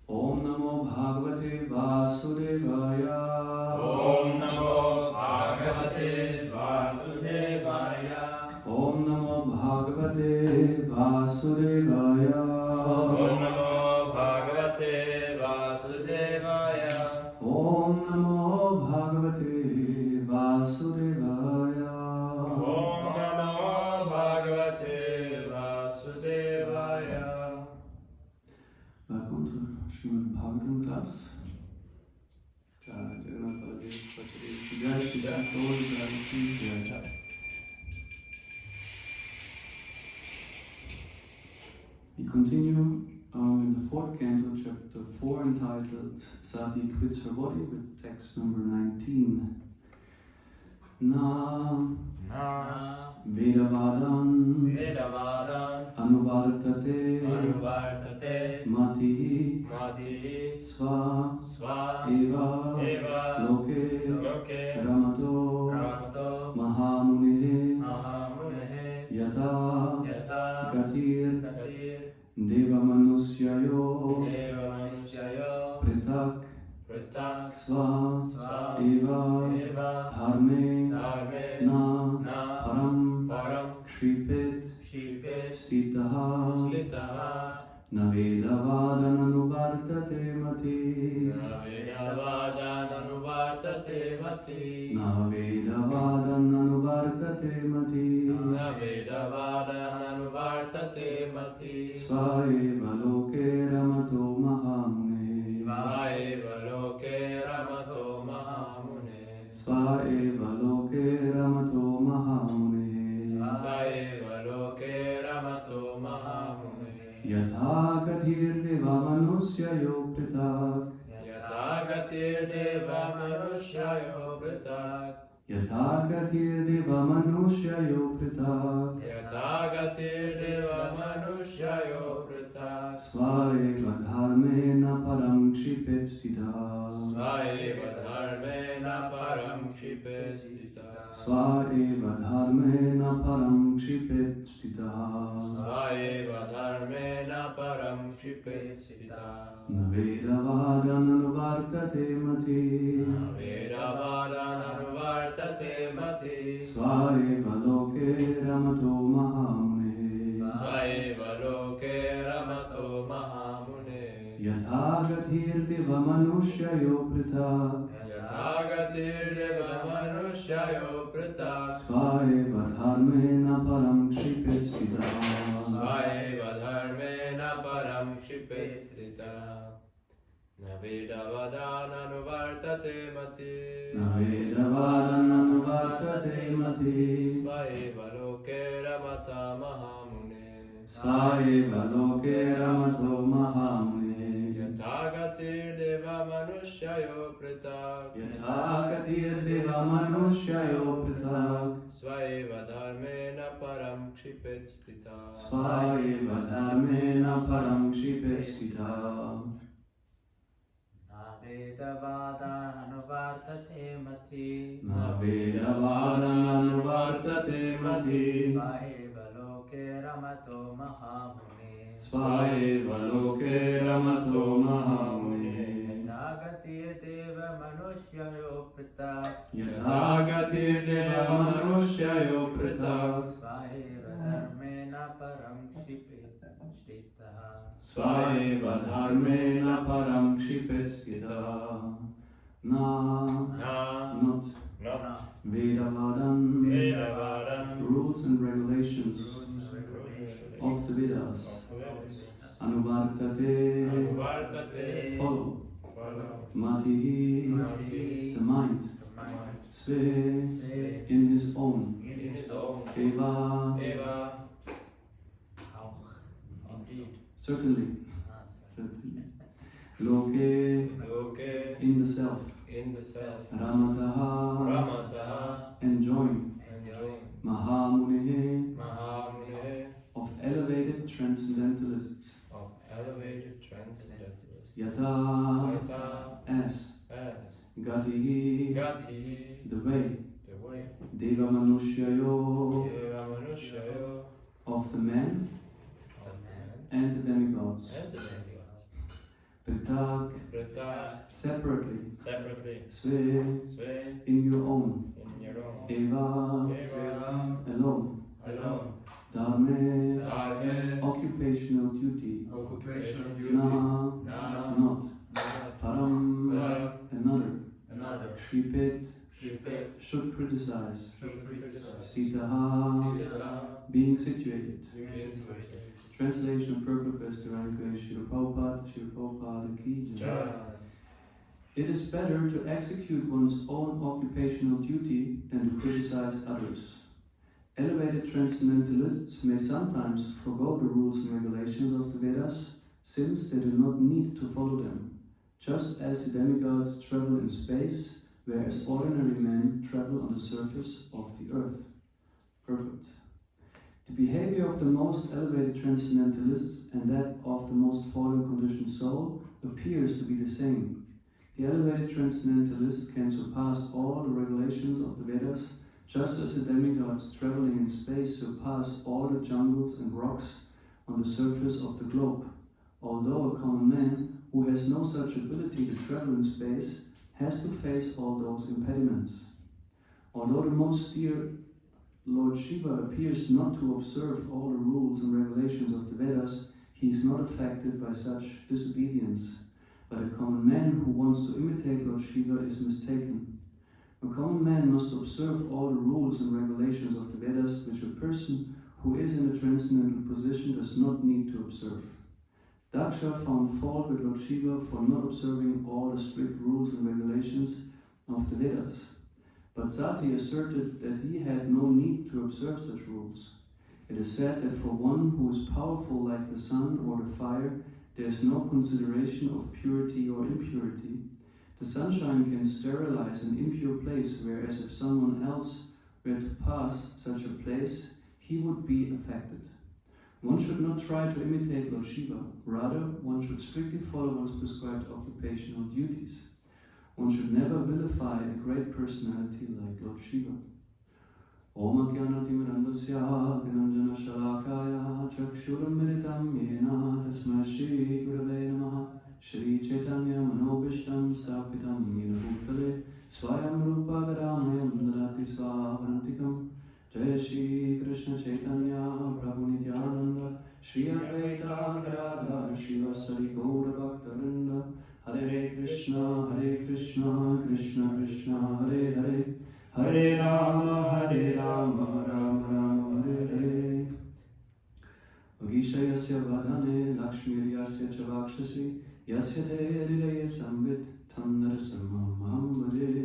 Om Namo Bhagavate Vasudevaya. Om Namo Bhagavate Vasudevaya. Om Namo Bhagavate Vasudevaya. Om Namo Bhagavate Vasudevaya. Om Namo Bhagavate Vasudevaya. Om Namo Bhagavate Vasudevaya. Welcome to Srimad Bhagavatam class. Jagannath Baladev Pachadi Jai Shri Jai Shri Jai. We continue in the fourth canto, chapter 4, entitled Sati Quits Her Body, with text number 19. Na Vedavadan Anuvartate Mati Sva Eva Loke Ramato Mahamune Yata Gatir Deva Manusyayo Pritak Sva Eva Dharme Na Param Kshipit Stitaha Navedavadan Anuvartate Mati Navedavadan Anuvartate Mati Svaeva Loke Ramato Mahamune Svaeva Loke Ramato Mahamune Yatha Gatir Deva Manusyayo Pritak Yatha Gatir Deva Manusyayo Pritak Svaeva Dharme Na Param Kshipet Stita Svaeva Dharme Na Param Kshipet Stita Navedavadan Anuvartate Mati Svaeva Loke Ramato Mahamune Yatha Gatir Deva Manusyayo Pritak Svaeva Dharme Na Param Kshipet Stita Navedavadan Anuvartate Mati Svaeva Loke Ramato Mahamune Yatha Gatir Deva Manusyayo Pritak Svaeva Dharme Na Param Kshipet Stita Navedavadan Anuvartate Mati Svaeva Loke Ramato Mahamune Yatha Deva Manusyayo Pritak Svaeva Dharme Na Param Kshipet Stita Not Vedavadan rules and regulations of the Vedas. Anuvartate follow. Mati the mind. Sve in his own. Eva certainly. Loke in the self. Ramataha enjoying. Mahamune of elevated transcendentalists. Yata as Gati the way. Deva Manusyayo of the man and the demigods. Pritak, separately, Sve, in your own, Eva, alone, Dharme, occupational duty, Na, not, Param, another, Shripet, should criticize, Sitaha, being situated. Translation of purport by Srimad Prabhupada Ki Jai. It is better to execute one's own occupational duty than to criticize others. Elevated transcendentalists may sometimes forego the rules and regulations of the Vedas, since they do not need to follow them, just as the demigods travel in space, whereas ordinary men travel on the surface of the earth. Purport. The behavior of the most elevated transcendentalists and that of the most fallen conditioned soul appears to be the same. The elevated transcendentalists can surpass all the regulations of the Vedas, just as the demigods traveling in space surpass all the jungles and rocks on the surface of the globe, although a common man who has no such ability to travel in space has to face all those impediments. Although the most dear Lord Shiva appears not to observe all the rules and regulations of the Vedas, he is not affected by such disobedience. But a common man who wants to imitate Lord Shiva is mistaken. A common man must observe all the rules and regulations of the Vedas, which a person who is in a transcendental position does not need to observe. Daksha found fault with Lord Shiva for not observing all the strict rules and regulations of the Vedas. But Sati asserted that he had no need to observe such rules. It is said that for one who is powerful like the sun or the fire, there is no consideration of purity or impurity. The sunshine can sterilize an impure place, whereas if someone else were to pass such a place, he would be affected. One should not try to imitate Lord Shiva. Rather, one should strictly follow one's prescribed occupational duties. One should never vilify a great personality like Lord Shiva. Om Ajnanatimrandasya Gyananjana Shalakaya Chakshurumiritam Yena Tasmai Shri Gurave Namaha Shri Chaitanya Manobishtam Stapitam Yena Bhutale Swayam Rupa Gadamayam Dadati Swavantikam Jai Shri Krishna Chaitanya Prabhu Nityananda Shri Advaita Gadadhar Shivasari Gaura Bhaktarinda Hare Krishna, Krishna Krishna, Hare Hare, Hare Rama, Rama Rama, Hare Hare. Vagishayasya vadane, Lakshmiryasya chavakshasi, Yasya te hridaya samvit, tam narasamam maham vaje,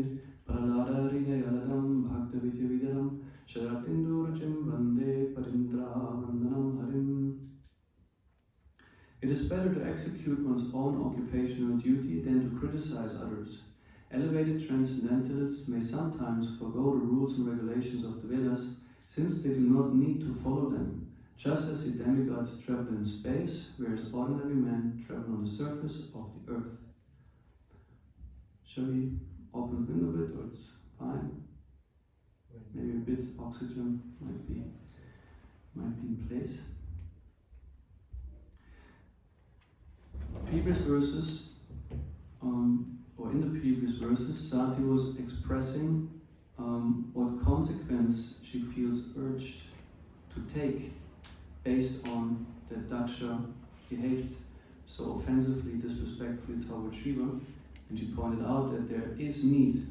Pralada hridayaladam, bhakta vidyavidaram, Sharaktindurajam vande, Parindra vandanam harim. It is better to execute one's own occupational duty than to criticize others. Elevated transcendentalists may sometimes forego the rules and regulations of the Vedas, since they do not need to follow them, just as the demigods travel in space, whereas ordinary men travel on the surface of the earth. Shall we open the window a bit, or it's fine? Maybe a bit oxygen might be in place. Previous verses, or in the previous verses, Sati was expressing what consequence she feels urged to take based on that Daksha behaved so offensively, disrespectfully toward Shiva, and she pointed out that there is need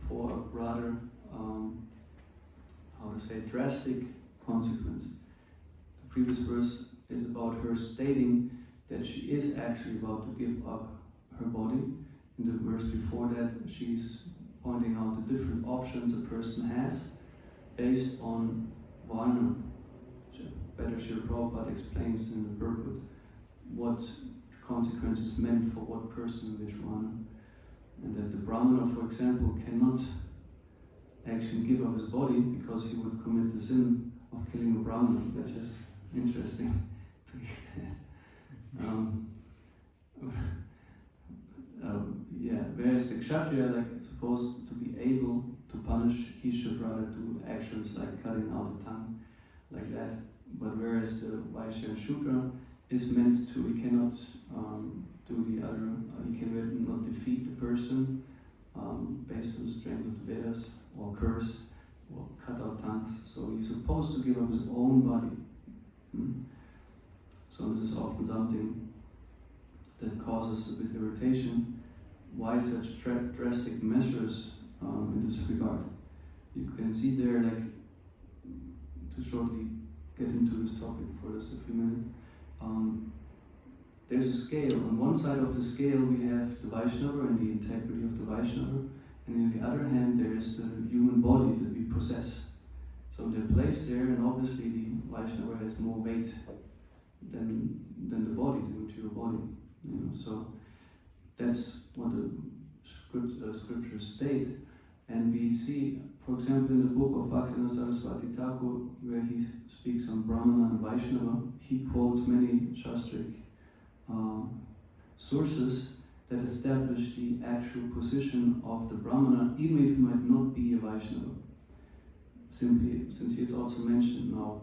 for a rather, drastic consequence. The previous verse is about her stating that she is actually about to give up her body. In the verse before that, she's pointing out the different options a person has based on Varna. Better Srila Prabhupada explains in the purport what consequences meant for what person in which Varna. And that the Brahmana, for example, cannot actually give up his body because he would commit the sin of killing a Brahmana, which is interesting. Whereas the Kshatriya, supposed to be able to punish, he should rather do actions like cutting out the tongue, like that. But whereas the Vaishya and Shudra is meant to, he cannot do the other person based on the strength of the Vedas, or curse, or cut out tongues. So he's supposed to give up his own body. So this is often something that causes a bit irritation. Why such drastic measures in this regard? You can see there, like, to shortly get into this topic for just a few minutes, there's a scale. On one side of the scale we have the Vaishnava and the integrity of the Vaishnava, and on the other hand there is the human body that we possess. So they're placed there, and obviously the Vaishnava has more weight than the body, the material body. So that's what the scriptures state. And we see, for example, in the book of Bhaktivinoda Saraswati Thakur, where he speaks on Brahmana and Vaishnava, he quotes many Shastric sources that establish the actual position of the Brahmana, even if he might not be a Vaishnava. Simply, since he has also mentioned now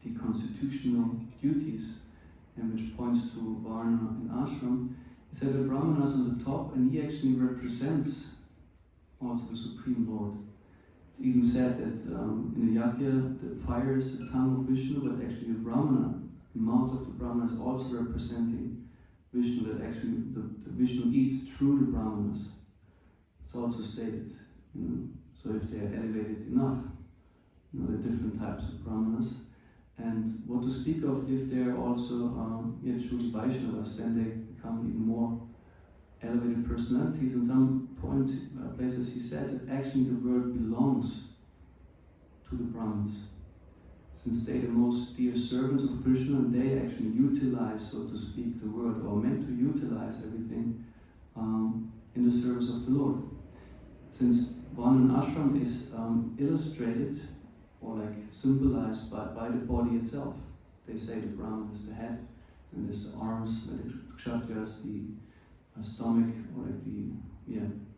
the constitutional duties, and which points to Varna and Ashram, he said the Brahmana is on the top, and he actually represents also the Supreme Lord. It's even said that in the Yajna, the fire is the tongue of Vishnu, but actually the Brahmana, the mouth of the Brahmana, is also representing Vishnu, that actually the Vishnu eats through the Brahmanas. It's also stated. So if they are elevated enough, there are different types of Brahmanas. And what to speak of if they are also truly Vaishnavas, then they become even more elevated personalities. In some places he says that actually the world belongs to the Brahmins, since they are the most dear servants of Krishna, and they actually utilize, so to speak, the world, or meant to utilize everything in the service of the Lord. Since Varna and Ashram is illustrated or like symbolized by the body itself. They say the Brahman is the head, and there's the arms, where the Kshatriya is the stomach, or like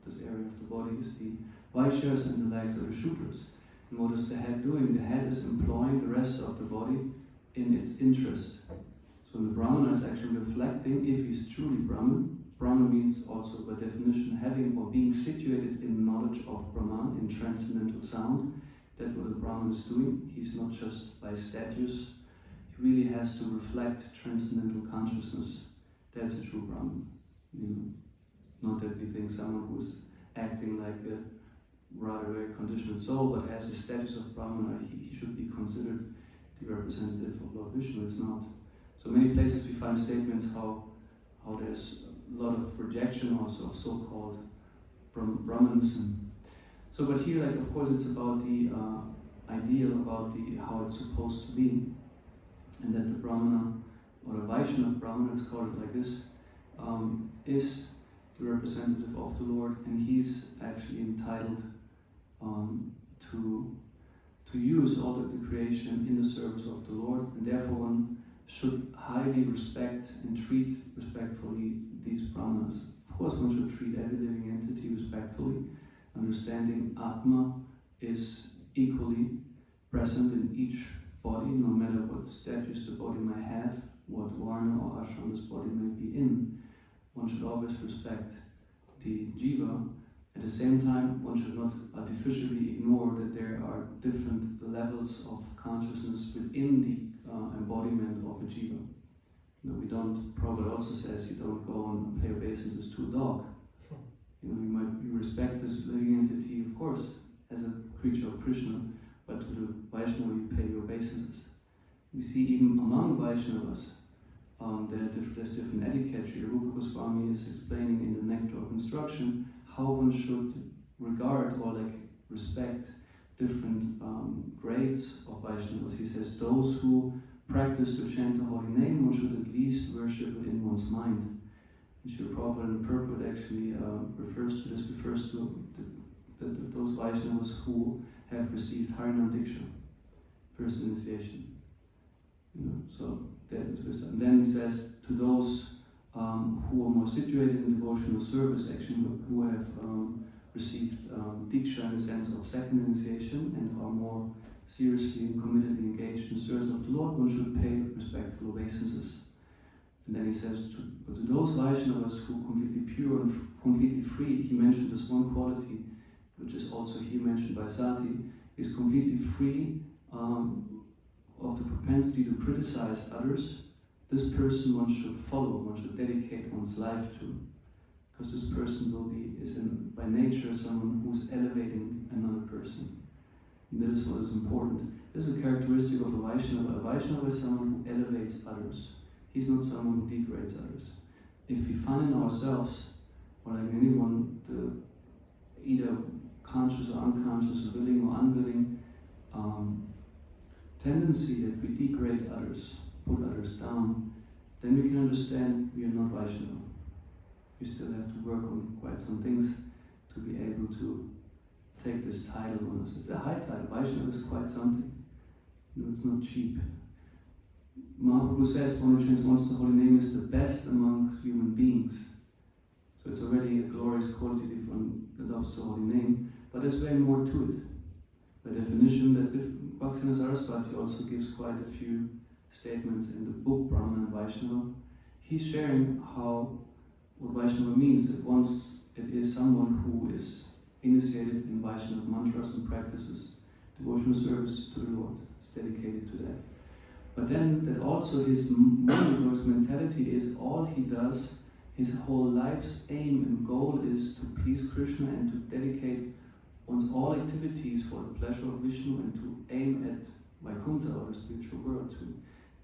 this area of the body is the Vaishyas, and the legs are the Shudras. And what is the head doing? The head is employing the rest of the body in its interest. So the Brahmana is actually reflecting, if he's truly Brahman. Brahman means also by definition having or being situated in knowledge of Brahman, in transcendental sound. That's what the Brahman is doing. He's not just by status. He really has to reflect transcendental consciousness. That's a true Brahman. Not that we think someone who's acting like a rather very conditioned soul, but has a status of Brahmana, he should be considered the representative of Lord Vishnu. It's not. So many places we find statements how there's a lot of rejection also of so-called Brahmanism. So, but here, like, of course, it's about the ideal, about how it's supposed to be, and that the Brahmana, or the Vaishnava Brahmana, let's call it like this, is the representative of the Lord, and he's actually entitled to use all of the creation in the service of the Lord, and therefore one should highly respect and treat respectfully these Brahmanas. Of course, one should treat every living entity respectfully, understanding Atma is equally present in each body, no matter what status the body may have, what varna or ashram this body may be in. One should always respect the jiva. At the same time, one should not artificially ignore that there are different levels of consciousness within the embodiment of a jiva. We don't, Prabhupada also says, you don't go and pay obeisances to a dog. You respect this living entity, of course, as a creature of Krishna, but to the Vaishnava you pay your obeisances. We see even among Vaishnavas, there's different etiquette. Sri Rupa Goswami is explaining in the Nectar of Instruction how one should regard or respect different grades of Vaishnavas. He says those who practice to chant the holy name, one should at least worship it in one's mind. And Sri Prabhupada in the purport actually refers to those Vaishnavas who have received Harinam Diksha, first initiation. So that is first. And then he says to those who are more situated in devotional service, actually who have received Diksha in the sense of second initiation and are more seriously and committedly engaged in the service of the Lord, one should pay respectful obeisances. And then he says, but to those Vaishnavas who are completely pure and completely free, he mentioned this one quality, which is also here mentioned by Sati, is completely free of the propensity to criticize others. This person one should follow, one should dedicate one's life to, because this person is by nature someone who's elevating another person. And that is what is important. This is a characteristic of a Vaishnava. A Vaishnava is someone who elevates others. He's not someone who degrades others. If we find in ourselves, or like anyone, either conscious or unconscious, willing or unwilling, tendency that we degrade others, put others down, then we can understand we are not Vaishnava. We still have to work on quite some things to be able to take this title on us. It's a high title. Vaishnava is quite something. It's not cheap. Mahaprabhu says, one who transcends the holy name is the best amongst human beings. So it's already a glorious quality if one adopts the holy name, but there's way more to it. By definition, that Bhaktivinoda Saraswati also gives quite a few statements in the book Brahman and Vaishnava. He's sharing what Vaishnava means, that once it is someone who is initiated in Vaishnava mantras and practices devotional service to the Lord, is dedicated to that. But then that also his mentality is all he does, his whole life's aim and goal is to please Krishna and to dedicate one's all activities for the pleasure of Vishnu and to aim at Vaikuntha or the spiritual world,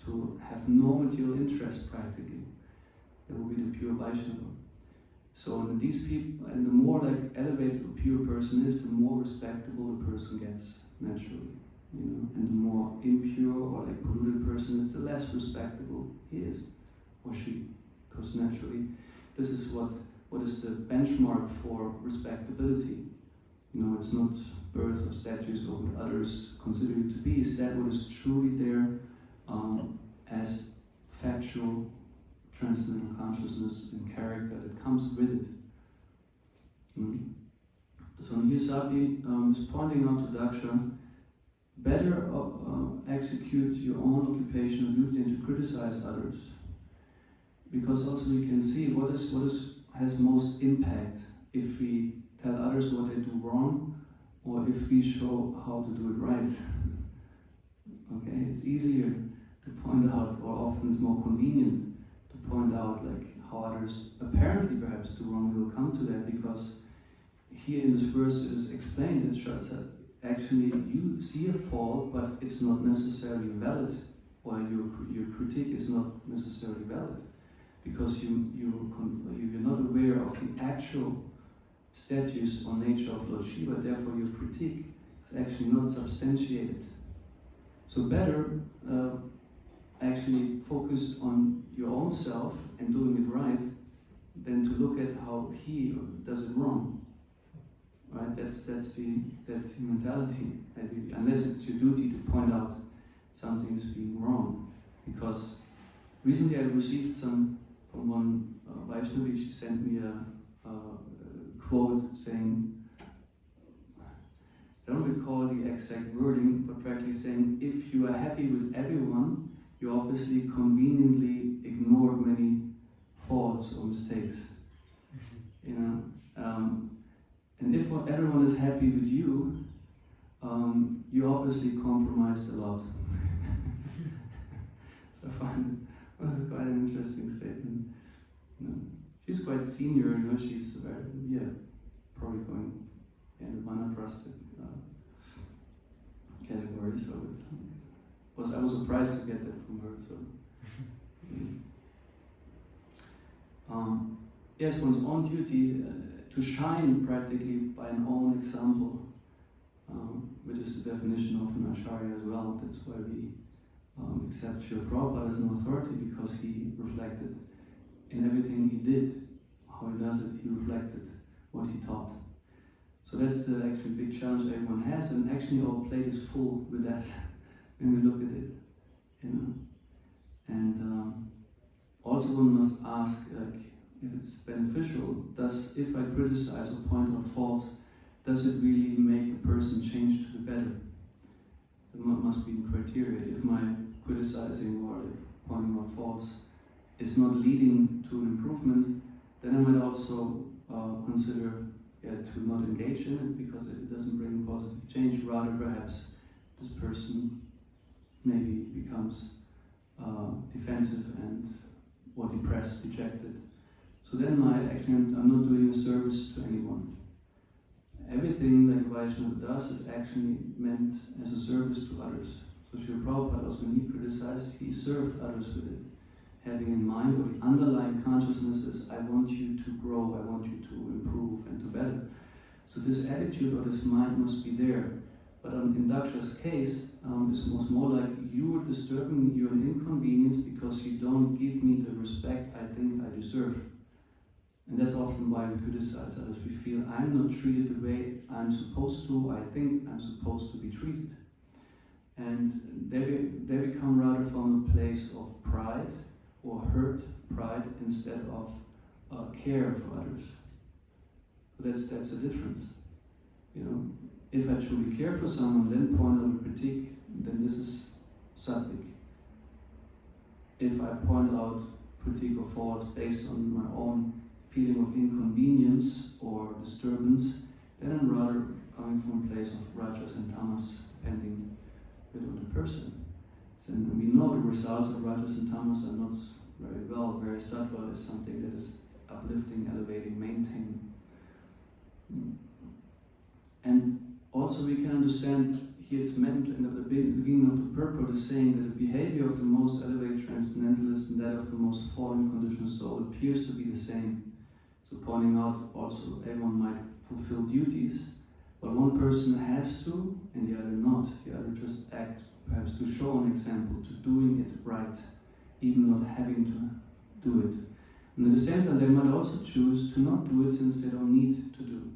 to have no material interest practically. That will be the pure Vaishnava. So these people, and the more like elevated a pure person is, the more respectable the person gets naturally. And the more impure or like polluted person is, the less respectable he is or she. Because naturally, this is what is the benchmark for respectability. It's not birth or status or what others consider you to be. Is that what is truly there as factual transcendental consciousness and character that comes with it. So here Sati is pointing out to Daksha, better execute your own occupational duty than to criticize others. Because also we can see what has most impact if we tell others what they do wrong or if we show how to do it right. Okay, it's easier to point out, or often it's more convenient to point out like how others apparently perhaps do wrong. We'll come to that because here in this verse it is explained that actually you see a fault, but it's not necessarily valid, or your critique is not necessarily valid, because you're not aware of the actual status or nature of Lord Shiva. Therefore, your critique is actually not substantiated. So better actually focus on your own self and doing it right than to look at how he does it wrong. Right? That's the mentality. Unless it's your duty to point out something is being wrong. Because recently I received from one Vaishnavi. She sent me a quote saying, I don't recall the exact wording, but practically saying, if you are happy with everyone, you obviously conveniently ignored many faults or mistakes. And if everyone is happy with you, you obviously compromised a lot. So I find it was quite an interesting statement. She's quite senior, she's very, probably going in the vanaprastha category, so I was surprised to get that from her. So, yes, one's own duty to shine practically by an own example, which is the definition of an acharya as well. That's why we accept Srila Prabhupada as an authority, because he reflected in everything he did, how he does it, he reflected what he taught. So that's the actually big challenge everyone has, and actually our plate is full with that when we look at it, And also one must ask, if it's beneficial, if I criticize or point out faults, does it really make the person change to the better? It must be the criteria. If my criticizing or pointing out faults is not leading to an improvement, then I might also consider to not engage in it because it doesn't bring positive change. Rather, perhaps this person maybe becomes defensive and or depressed, dejected. So then I'm not doing a service to anyone. Everything like Vaishnava does is actually meant as a service to others. So Srila Prabhupada also, when he criticized, he served others with it, having in mind, or the underlying consciousness is, I want you to grow, I want you to improve and to better. So this attitude or this mind must be there. But in Daksha's case, it was more like you are disturbing, you're an inconvenience because you don't give me the respect I think I deserve. And that's often why we criticize others. We feel I'm not treated the way I'm supposed to, I think I'm supposed to be treated. And they become rather from a place of pride or hurt pride instead of care for others. So that's the difference. You know, if I truly care for someone, then point out a critique, then this is sattvic. If I point out critique or faults based on my own feeling of inconvenience or disturbance, then I'm rather coming from a place of rajas and tamas, depending on the person. And we know the results of rajas and tamas are not very well. Whereas sattva is something that is uplifting, elevating, maintaining. And also we can understand here it's meant in the beginning of the purport is saying that the behavior of the most elevated transcendentalist and that of the most fallen conditioned soul appears to be the same. So pointing out also everyone might fulfill duties, but one person has to and the other not. The other just acts perhaps to show an example, to doing it right, even not having to do it. And at the same time they might also choose to not do it since they don't need to do.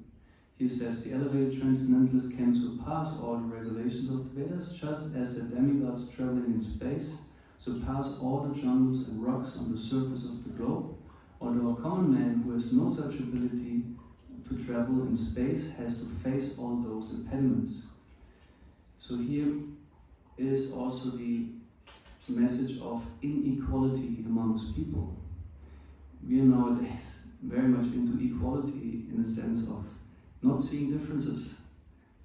He says the elevated transcendentalist can surpass all the regulations of the Vedas, just as the demigods traveling in space surpass all the jungles and rocks on the surface of the globe, although a common man who has no such ability to travel in space has to face all those impediments. So here is also the message of inequality amongst people. We are nowadays very much into equality in the sense of not seeing differences.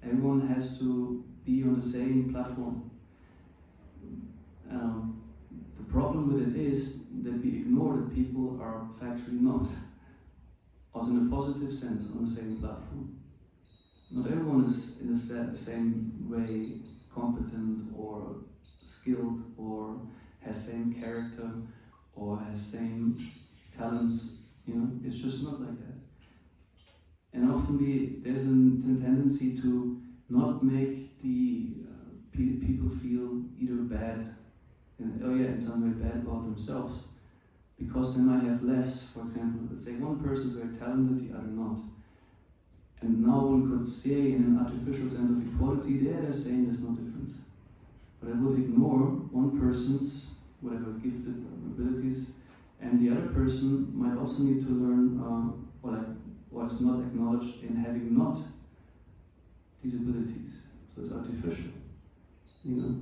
Everyone has to be on the same platform. The problem with it is that we ignore that people are factually not, also in a positive sense, on the same platform. Not everyone is in the same way competent or skilled or has same character or has same talents. You know, it's just not like that. And often there's a tendency to not make the people feel either bad, in some way bad about themselves, because they might have less. For example, let's say one person is very talented, the other not. And now one could say in an artificial sense of equality, they're saying there's no difference. But I would ignore one person's whatever gifted abilities, and the other person might also need to learn what is not acknowledged in having not these abilities. So it's artificial, you know.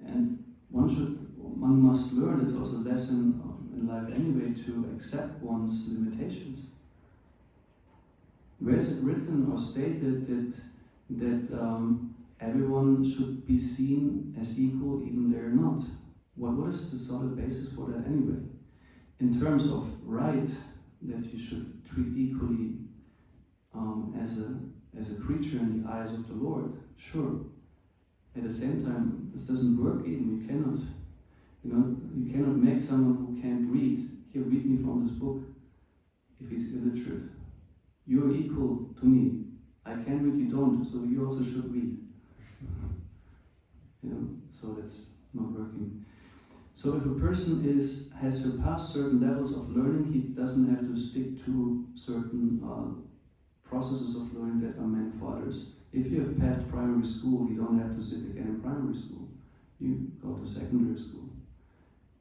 And one must learn, it's also a lesson in life anyway, to accept one's limitations. Where is it written or stated that everyone should be seen as equal even they're not? What is the solid basis for that anyway? In terms of right, that you should treat equally as a creature in the eyes of the Lord, sure. At the same time, this doesn't work even. You cannot make someone who can't read, here, read me from this book, if he's illiterate. You're equal to me. I can read, you don't, so you also should read. So that's not working. So if a person has surpassed certain levels of learning, he doesn't have to stick to certain processes of learning that are meant for others. If you have passed primary school, you don't have to sit again in primary school. You go to secondary school.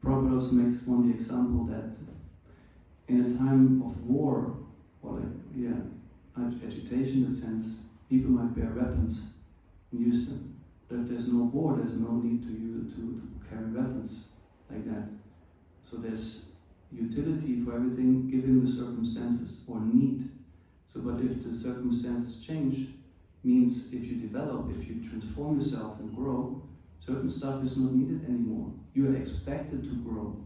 Prabhupada also makes one the example that in a time of war, or agitation in that sense, people might bear weapons and use them. But if there's no war, there's no need to carry weapons like that. So there's utility for everything given the circumstances or need. So, but if the circumstances change, means if you develop, if you transform yourself and grow, certain stuff is not needed anymore. You are expected to grow.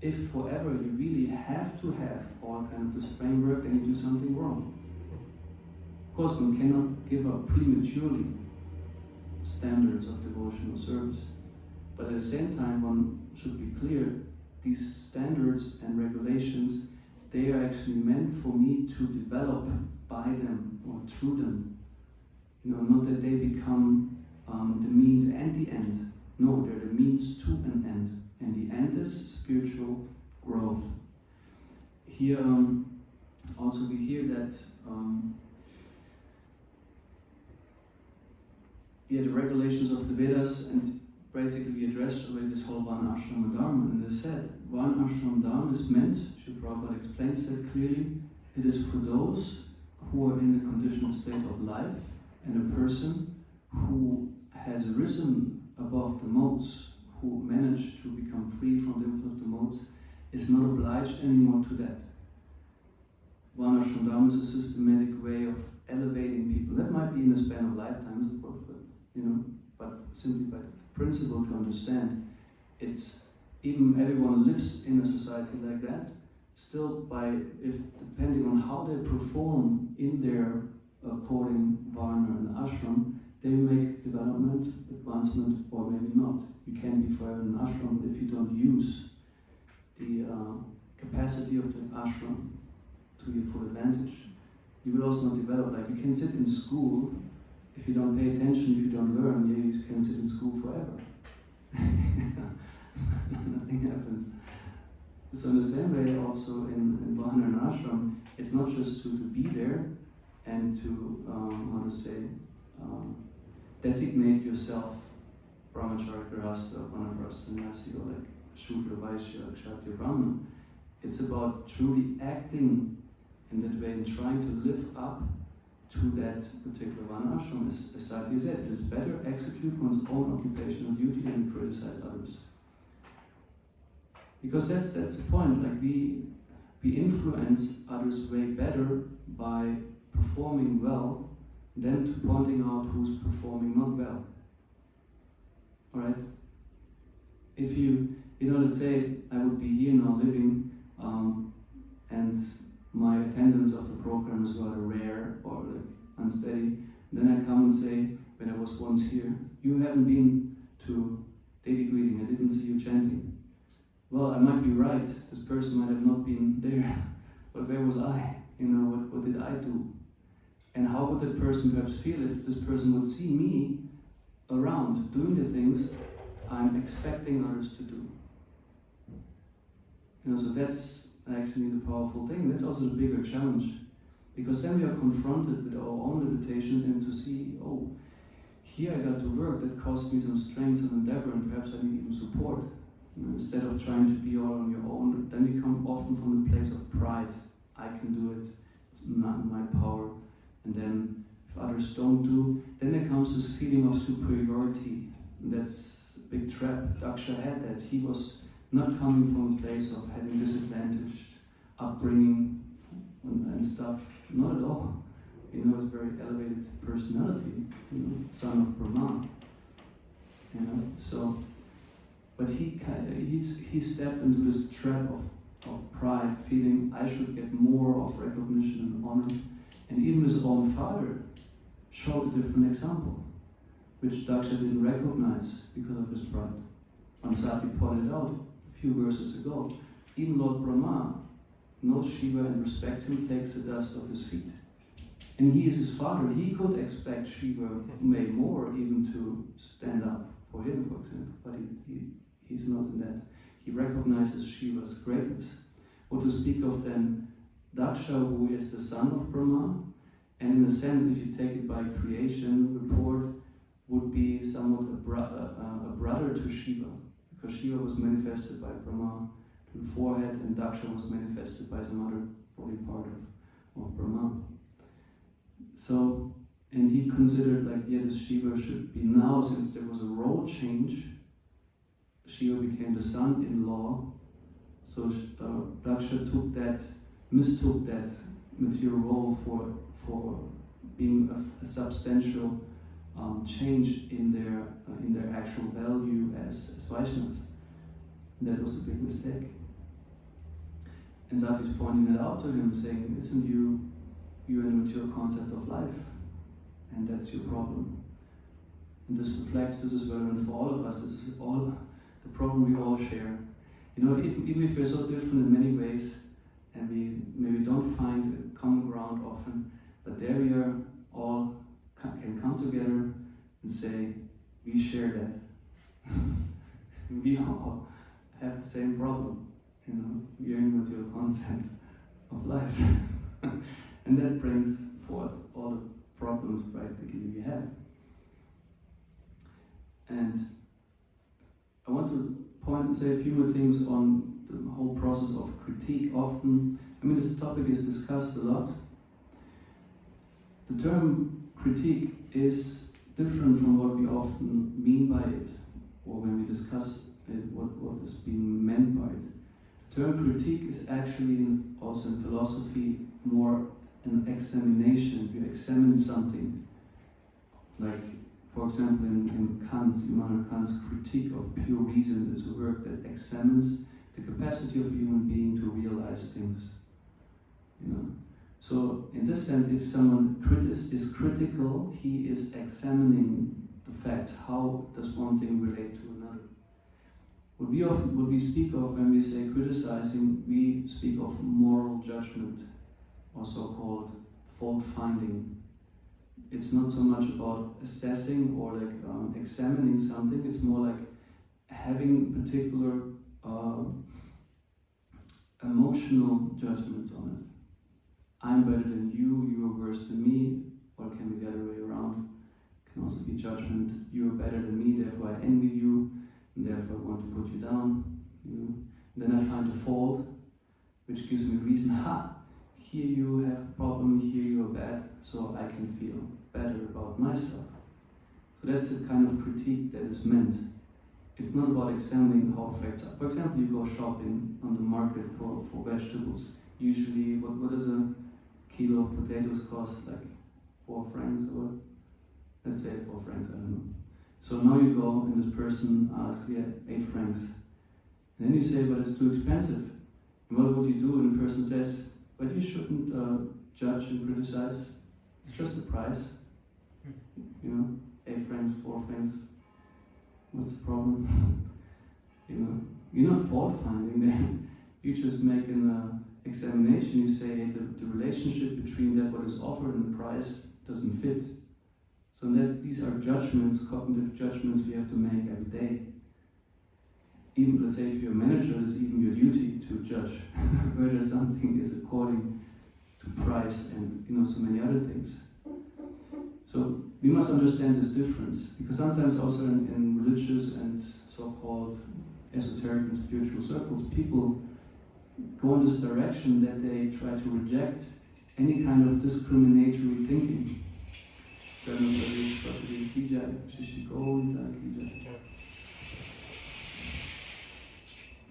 If forever you really have to have all kind of this framework, then you do something wrong. Of course, one cannot give up prematurely standards of devotional service. But at the same time, one should be clear, these standards and regulations, they are actually meant for me to develop by them or through them. You know, not that they become the means and the end. No, they're the means to an end. And the end is spiritual growth. Here, also we hear that the regulations of the Vedas, and basically we addressed already this whole one ashram dharma, and they said one ashram dharma is meant, Srila Prabhupada explains that clearly, it is for those who are in the conditional state of life, and a person who has risen above the modes, who managed to become free from the influence of the modes, is not obliged anymore to that. One ashram dharma is a systematic way of elevating people. That might be in the span of lifetimes, of course, but but simply by principle to understand, it's even everyone lives in a society like that. Still, depending on how they perform in their according varna and ashram, they make development, advancement, or maybe not. You can be forever in an ashram, but if you don't use the capacity of the ashram to your full advantage, you will also not develop. Like you can sit in school, if you don't pay attention, if you don't learn, you can sit in school forever. Nothing happens. So in the same way, also in varna and ashram, it's not just to be there and to, designate yourself brahmachari, grihastha, vanaprastha, sannyasi, or like shudra, vaishya, kshatriya, brahman. It's about truly acting in that way and trying to live up to that particular varnashram. As Sati said, it is better execute one's own occupational duty than criticize others. Because that's the point. Like we influence others way better by performing well than to pointing out who's performing not well. Alright? If let's say I would be here now living and my attendance of the program is rather rare or like unsteady, then I come and say, when I was once here, you haven't been to daily greeting, I didn't see you chanting. Well, I might be right, this person might have not been there, but where was I? What did I do? And how would that person perhaps feel if this person would see me around doing the things I'm expecting others to do? So that's actually the powerful thing. That's also the bigger challenge. Because then we are confronted with our own limitations and to see, oh, here I got to work, that cost me some strength and endeavor, and perhaps I need even support. Instead of trying to be all on your own, then we come often from the place of pride. I can do it, it's not in my power. And then if others don't do, then there comes this feeling of superiority. And that's a big trap. Daksha had that. He was not coming from a place of having disadvantaged upbringing and stuff. Not at all. It's a very elevated personality, son of Brahma. So, but he stepped into this trap of pride, feeling I should get more of recognition and honor. And even his own father showed a different example, which Daksha didn't recognize because of his pride. Ansati pointed out a few verses ago, even Lord Brahma knows Shiva and respects him, takes the dust off his feet. And he is his father. He could expect Shiva way more, even to stand up for him, for example, but he's not in that. He recognizes Shiva's greatness. Or to speak of then Daksha, who is the son of Brahma, and in a sense, if you take it by creation report, would be somewhat a brother to Shiva, because Shiva was manifested by Brahma to the forehead, and Daksha was manifested by some other body part of Brahma. So, and he considered this Shiva should be now, since there was a role change, Shiva became the son-in-law, So Daksha mistook that material role for being a substantial change in their actual value as Vaishnavas. And that was a big mistake. And Sati is pointing that out to him, saying, "Listen, you're in a material concept of life, and that's your problem." And this is relevant for all of us. This is all the problem we all share. You know, even if we're so different in many ways, and we maybe don't find a common ground often, but there we are all can come together and say, we share that. We all have the same problem. You know, we are in the material concept of life. And that brings forth all the problems practically we have. And I want to say a few more things on the whole process of critique. Often, this topic is discussed a lot. The term critique is different from what we often mean by it, or when we discuss it, what is being meant by it. The term critique is actually also in philosophy more an examination. You examine something, like, for example, in Immanuel Kant's Critique of Pure Reason is a work that examines the capacity of a human being to realize things. You know, so in this sense, if someone is critical, he is examining the facts. How does one thing relate to another? What we speak of when we say criticizing, we speak of moral judgment, or so-called fault finding. It's not so much about assessing or examining something. It's more like having particular emotional judgments on it. I'm better than you, you are worse than me, or it can be the other way around. It can also be judgment, you are better than me, therefore I envy you, and therefore I want to put you down. You know? Then I find a fault, which gives me reason, here you have a problem, here you are bad, so I can feel better about myself. So that's the kind of critique that is meant. It's not about examining how facts are. For example, you go shopping on the market for vegetables. Usually, what does a kilo of potatoes cost? Like 4 francs or what? Let's say 4 francs, I don't know. So now you go and this person asks, 8 francs. And then you say, but it's too expensive. And what would you do when the person says, but you shouldn't judge and criticize. It's just the price. You know, 8 francs, 4 francs. What's the problem? You know, you're not fault finding there. You just make an examination. You say, hey, the relationship between that what is offered and the price doesn't fit. So these are judgments, cognitive judgments we have to make every day. Even, let's say, if you're a manager, it's even your duty to judge whether something is according to price and, you know, so many other things. So we must understand this difference, because sometimes also in religious and so-called esoteric and spiritual circles, people go in this direction that they try to reject any kind of discriminatory thinking.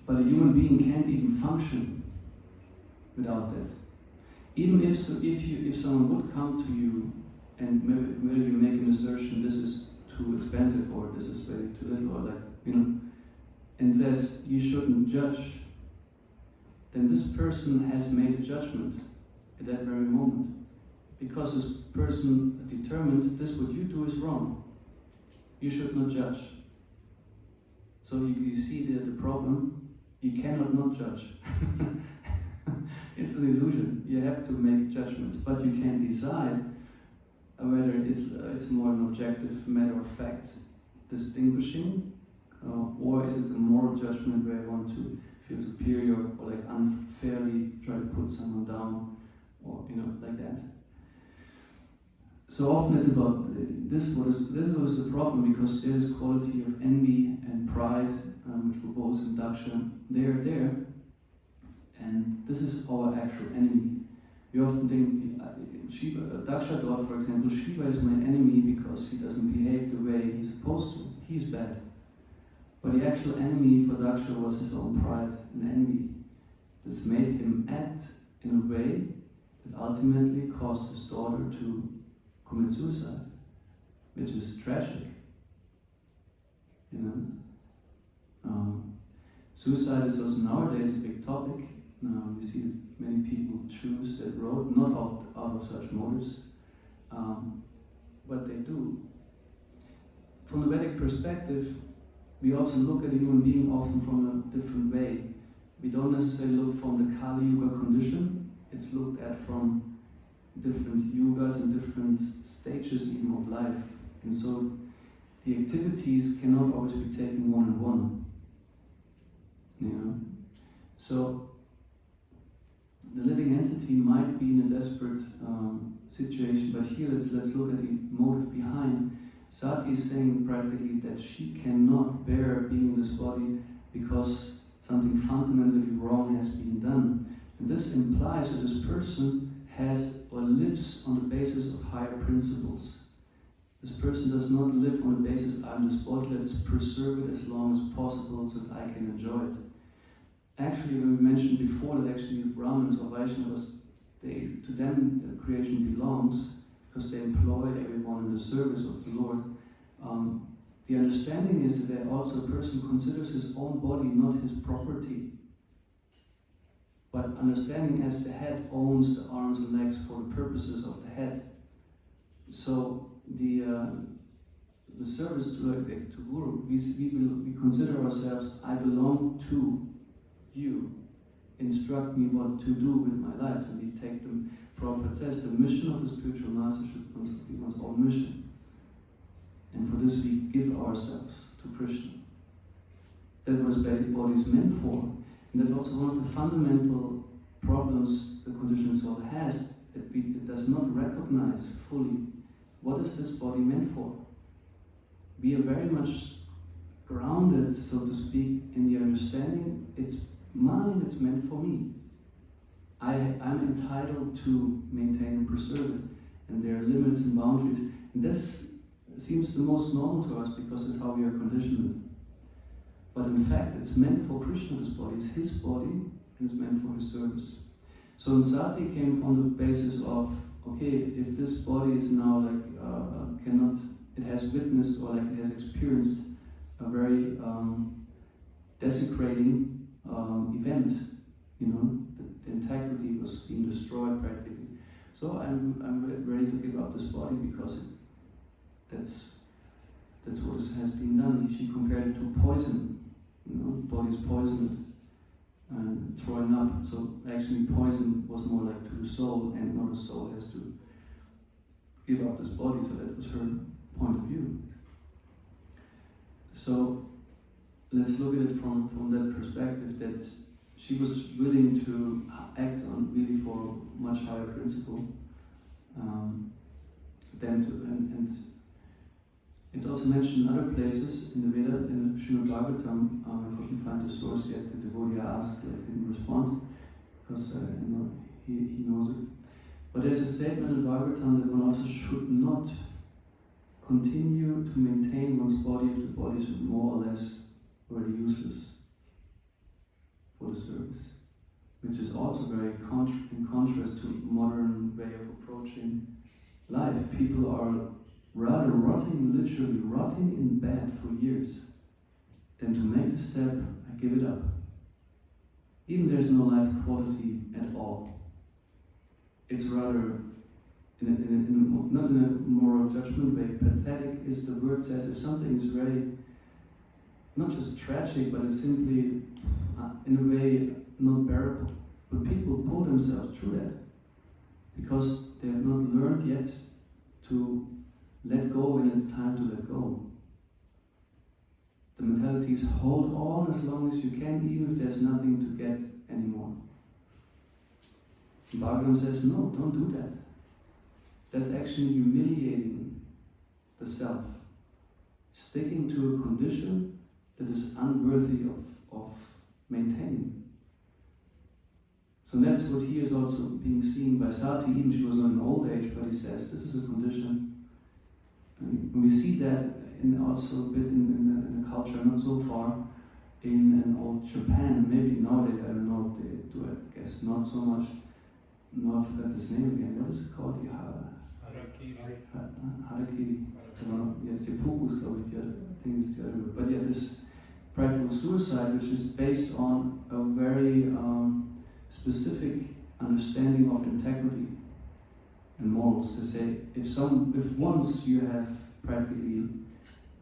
But a human being can't even function without that. Even if someone would come to you and maybe you make an assertion, this is too expensive or this is very too little, or and says you shouldn't judge, then this person has made a judgment at that very moment. Because this person determined this what you do is wrong. You should not judge. So you see the problem. You cannot not judge. It's an illusion. You have to make judgments, but you can decide whether it's more an objective matter of fact distinguishing, or is it a moral judgment where I want to feel superior or unfairly try to put someone down, or like that. So often it's about this. What is the problem? Because there is quality of envy and pride, which were both in Daksha. They are there, and this is our actual enemy. We often think Daksha thought, for example, Shiva is my enemy because he doesn't behave the way he's supposed to. He's bad. But the actual enemy for Daksha was his own pride and envy. This made him act in a way that ultimately caused his daughter to commit suicide, which is tragic. Suicide is also nowadays a big topic. We see many people choose that road, not out of such motives, but they do. From the Vedic perspective, we also look at a human being often from a different way. We don't necessarily look from the Kali Yuga condition, it's looked at from different yugas and different stages even of life. And so the activities cannot always be taken one-on-one. So the living entity might be in a desperate situation, but here let's look at the motive behind. Sati is saying practically that she cannot bear being in this body because something fundamentally wrong has been done. And this implies that this person has or lives on the basis of higher principles. This person does not live on the basis, I'm this body, let's preserve it as long as possible so that I can enjoy it. Actually, when we mentioned before that actually Brahmins or Vaishnavas, to them the creation belongs because they employ everyone in the service of the Lord. The understanding is that also a person considers his own body not his property, but understanding as the head owns the arms and legs for the purposes of the head. So the service to Guru, we consider ourselves, I belong to you, instruct me what to do with my life. And we take them, Prabhupada says, the mission of the spiritual master should be one's own mission. And for this we give ourselves to Krishna. That's what Vedic body is meant for. And that's also one of the fundamental problems the conditioned soul has, that it does not recognize fully what is this body meant for. We are very much grounded, so to speak, in the understanding it's mine, it's meant for me. I'm entitled to maintain and preserve it, and there are limits and boundaries. And this seems the most normal to us because it's how we are conditioned. But in fact, it's meant for Krishna, this body. It's his body, and it's meant for his service. So in Sati came from the basis of, okay, if this body is now it has witnessed or it has experienced a very desecrating event, the integrity was being destroyed practically. So I'm ready to give up this body because that's what has been done. She compared it to poison. The body is poisoned and throwing up. So actually poison was more like to the soul, and not the soul has to give up this body. So that was her point of view. So let's look at it from that perspective, that she was willing to act on really for much higher principle and it's also mentioned in other places in the Veda, in Srimad Bhagavatam. I couldn't find the source yet. The devotee asked, didn't respond because he knows it. But there's a statement in Bhagavatam that one also should not continue to maintain one's body if the body is more or less already useless for the service, which is also very in contrast to modern way of approaching life. People are rather literally rotting in bed for years, than to make the step, I give it up. Even there's no life quality at all. It's rather, not in a moral judgment way, pathetic is the word says. If something is very, not just tragic, but it's simply, in a way, not bearable. But people pull themselves through that because they have not learned yet to let go when it's time to let go. The mentality is hold on as long as you can, even if there's nothing to get anymore. Bhagavatam says, no, don't do that. That's actually humiliating the self. Sticking to a condition that is unworthy of maintaining. So that's what he is also being seen by Sati. Even she was not in old age, but he says this is a condition. And we see that also a bit in the culture, not so far. in an old Japan, maybe nowadays, I don't know if they do it, I guess not so much. No, I forgot this name again. What is it called? The Harakiri. Yes, the Pukus, glaube ich, I think it's the other word. But yeah, this practical suicide, which is based on a very specific understanding of integrity and morals. To say, if once you have practically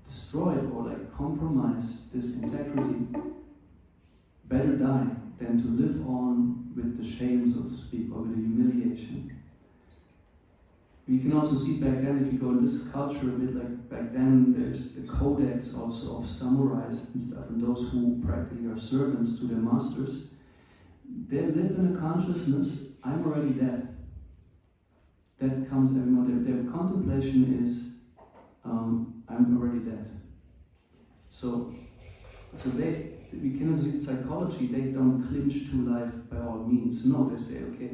destroyed or like compromised this integrity, better die than to live on with the shame, so to speak, or with the humiliation. You can also see back then, if you go in this culture a bit, like back then, there's the codex also of samurais and stuff, and those who practically are servants to their masters. They live in a consciousness, I'm already dead. That comes every moment. Their contemplation is, I'm already dead. So we can see in psychology, they don't clinch to life by all means. No, they say, okay,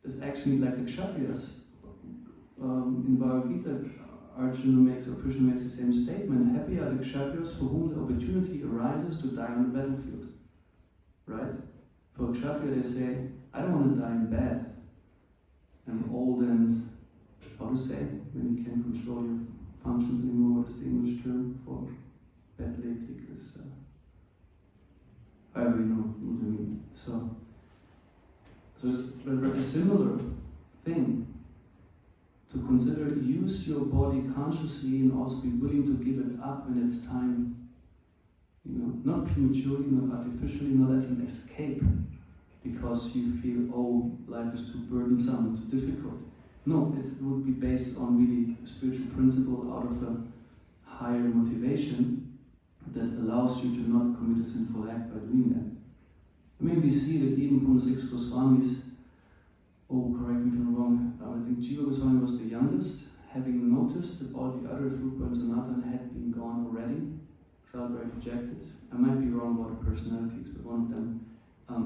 it's actually like the Kshatriyas. In Bhagavad Gita, Arjuna makes, or Krishna makes the same statement: happy are the Kshatriyas for whom the opportunity arises to die on the battlefield. Right? For a Kshatriya, they say, I don't want to die in bed and old and, how to say, when you can't control your functions anymore. What is the English term for bettlägerig? However, you know what I mean. So it's a similar thing. To consider, use your body consciously and also be willing to give it up when it's time. You know, not prematurely, not artificially, not as an escape because you feel, oh, life is too burdensome, too difficult. No, it would be based on really a spiritual principle out of a higher motivation that allows you to not commit a sinful act by doing that. I mean, we see that even from the 6 Goswamis. Oh, correct me if I'm wrong, I think Jiva Goswami was the youngest, having noticed that all the others, Rupa and Sanatana, had been gone already, felt very dejected. I might be wrong about the personalities, but one of them,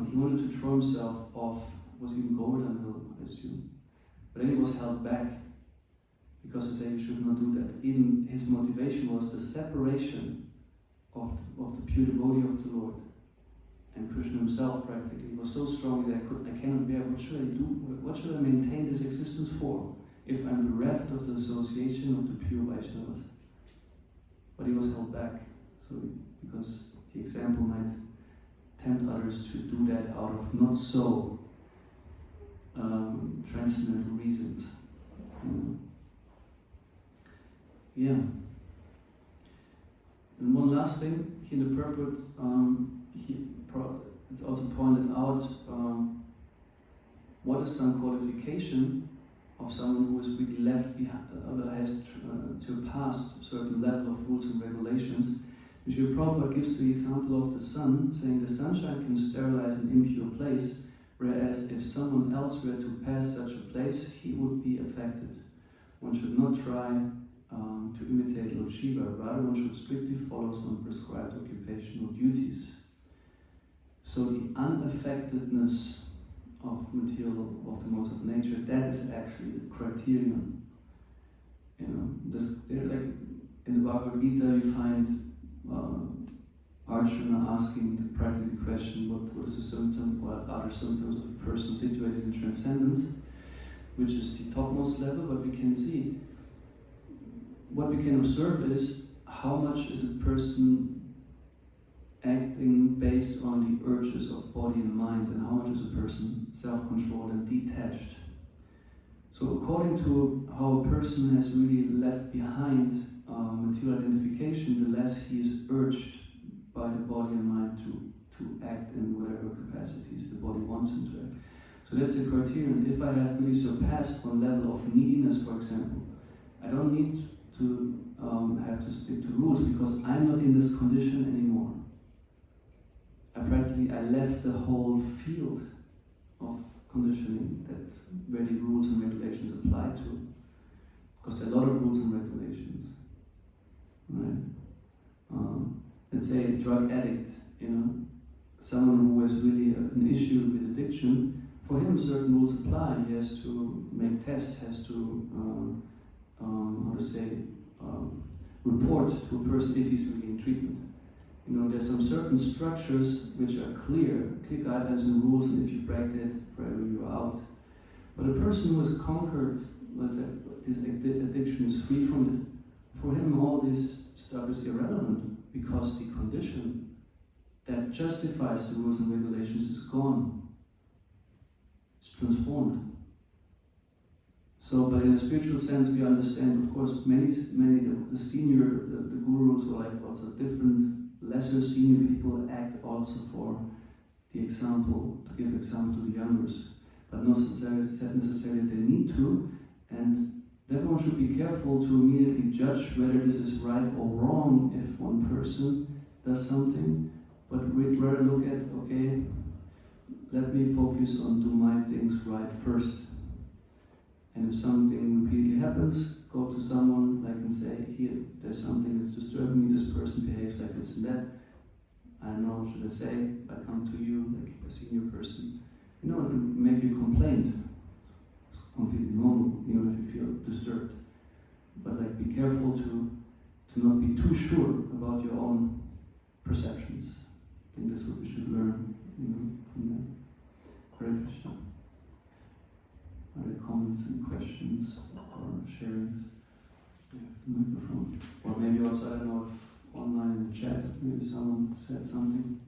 he wanted to throw himself off, was even Govardhan Hill, I assume. But then he was held back, because they say you should not do that. Even his motivation was the separation of the pure devotee of the Lord. And Krishna himself practically was so strong that I cannot bear. What should I do? What should I maintain this existence for if I'm bereft of the association of the pure Vaishnavas? But he was held back, so because the example might tempt others to do that out of not so transcendental reasons. Yeah. And one last thing, here in the purport, it's also pointed out what is some qualification of someone who is really left behind, or has surpassed a certain level of rules and regulations. Srila Prabhupada gives the example of the sun, saying the sunshine can sterilize an impure place, whereas if someone else were to pass such a place, he would be affected. One should not try to imitate Lord Shiva, rather one should strictly follow some prescribed occupational duties. So the unaffectedness of material, of the modes of nature, that is actually the criterion. You know, like in the Bhagavad Gita, you find Arjuna asking practically the question, what is the symptom, what are the symptoms of a person situated in transcendence, which is the topmost level. But we can see, what we can observe is how much is a person acting based on the urges of body and mind, and how much is a person self-controlled and detached. So according to how a person has really left behind material identification, the less he is urged by the body and mind to act in whatever capacities the body wants him to act. So that's the criterion. If I have really surpassed one level of neediness, for example, I don't need to have to stick to rules because I'm not in this condition anymore. I left the whole field of conditioning where the rules and regulations apply to, because there are a lot of rules and regulations, right? Let's say a drug addict, someone who has really an issue with addiction. For him, certain rules apply. He has to make tests, has to report to a person if he's really in treatment. You know, there's some certain structures which are clear guidelines and rules, and if you break that, forever you're out. But a person who has conquered, let's say, this addiction, is free from it, for him all this stuff is irrelevant, because the condition that justifies the rules and regulations is gone. It's transformed. So, but in a spiritual sense, we understand, of course, many the senior, the gurus, or like also different lesser senior people act also for the example, to give example to the youngers, but not necessarily they need to, and then one should be careful to immediately judge whether this is right or wrong if one person does something, but we'd rather look at, okay, let me focus on do my things right first. And if something repeatedly happens, go to someone like and say, here, there's something that's disturbing me, this person behaves like this and that. I don't know, should I say, I come to you, like a senior person. You know, to make you complaint. It's completely normal, you know, if you feel disturbed. But like, be careful to not be too sure about your own perceptions. I think that's what we should learn, you know, from that. Hare Krishna. Are there comments and questions or sharings? We have the microphone. Or maybe also, I don't know if online in the chat, maybe someone said something,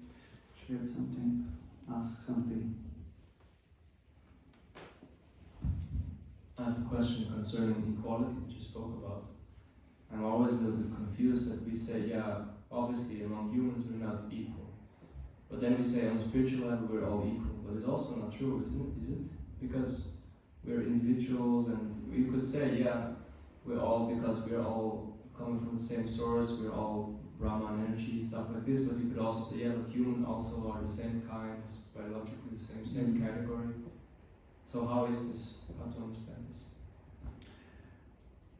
shared something, asked something. I have a question concerning equality, which you spoke about. I'm always a little bit confused that we say, yeah, obviously among humans we're not equal. But then we say on a spiritual level we're all equal. But it's also not true, isn't it? Is it? Because we're individuals, and we could say, yeah, we're all, because we're all coming from the same source, we're all Brahman energy, stuff like this, but you could also say, yeah, but humans also are the same kind, biologically the same category. So how is this, how to understand this?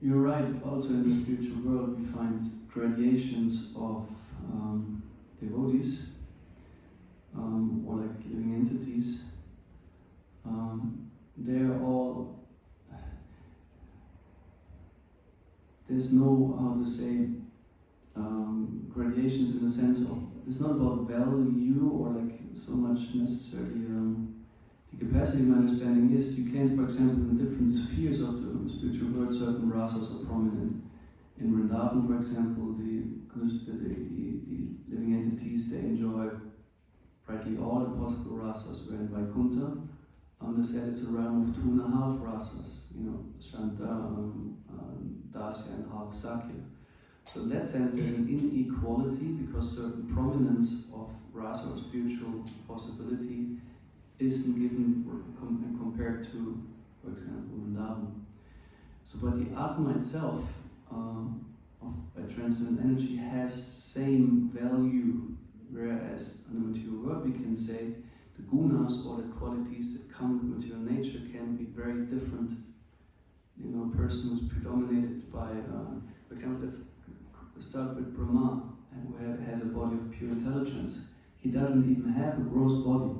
You're right, also in the spiritual world we find gradations of devotees, or like living entities. They're all, there's no, how to say, gradations in the sense of, it's not about value or like so much necessarily, the capacity of my understanding is you can, for example, in different spheres of the spiritual world, certain rasas are prominent. In Vrindavan, for example, the living entities, they enjoy practically all the possible rasas, where in Vaikuntha, they said it's a realm of 2.5 rasas, you know, Shanta, Dasya, and half Sakya. So in that sense, there's an inequality because certain prominence of rasa or spiritual possibility isn't given compared to, for example, Madhava. So, but the Atma itself, by transcendent energy, has same value, whereas in the material world we can say the gunas or the qualities that come with material nature can be very different. You know, a person who's predominated by, for example, let's start with Brahma, who has a body of pure intelligence. He doesn't even have a gross body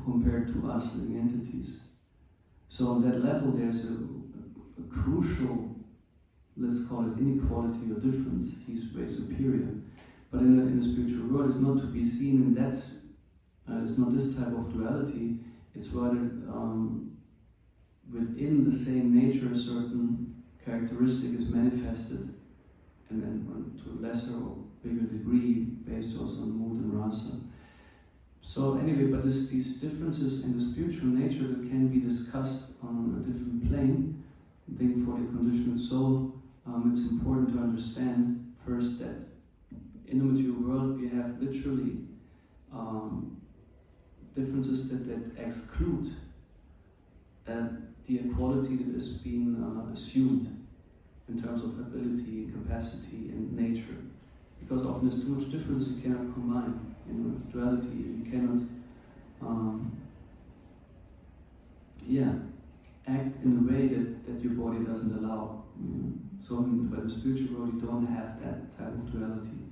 compared to us living entities. So on that level there's a crucial, let's call it inequality or difference. He's way superior. But in the spiritual world it's not to be seen in that, it's not this type of duality, it's rather within the same nature a certain characteristic is manifested, and then to a lesser or bigger degree based also on mood and rasa. So anyway, but these differences in the spiritual nature that can be discussed on a different plane, I think for the conditioned soul, it's important to understand first that in the material world we have literally differences that exclude the equality that is being assumed in terms of ability, capacity, and nature. Because often there's too much difference you cannot combine. You know, it's duality, you cannot act in a way that your body doesn't allow. You know? So by the spiritual world you don't have that type of duality.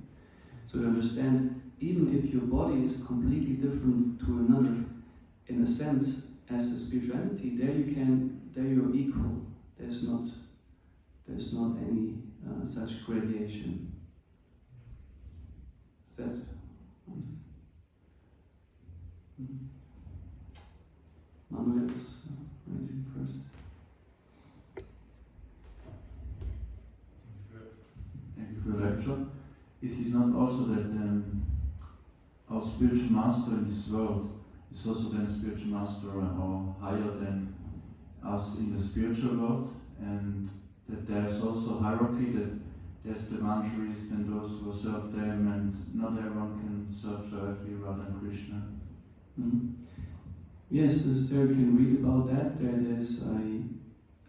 So to understand, even if your body is completely different to another, in a sense, as a spirituality, there you're equal. There's not any such gradation. Is that? Manuel is raising first. Thank you for the lecture. Is it not also that our spiritual master in this world is also then a spiritual master or higher than us in the spiritual world, and that there's also hierarchy, that there's the manjuris and those who serve them, and not everyone can serve directly rather than Krishna? Yes, the sister can read about that. There's a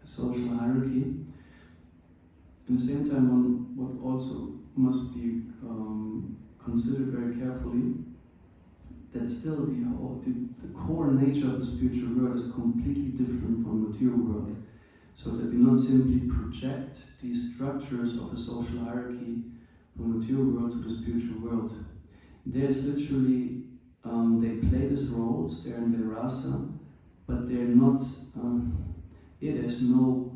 social hierarchy. At the same time, one what also must be considered very carefully, that still the core nature of the spiritual world is completely different from the material world. So that we not simply project these structures of a social hierarchy from the material world to the spiritual world. There's literally, they play these roles, they're in the rasa, but they're not, there's no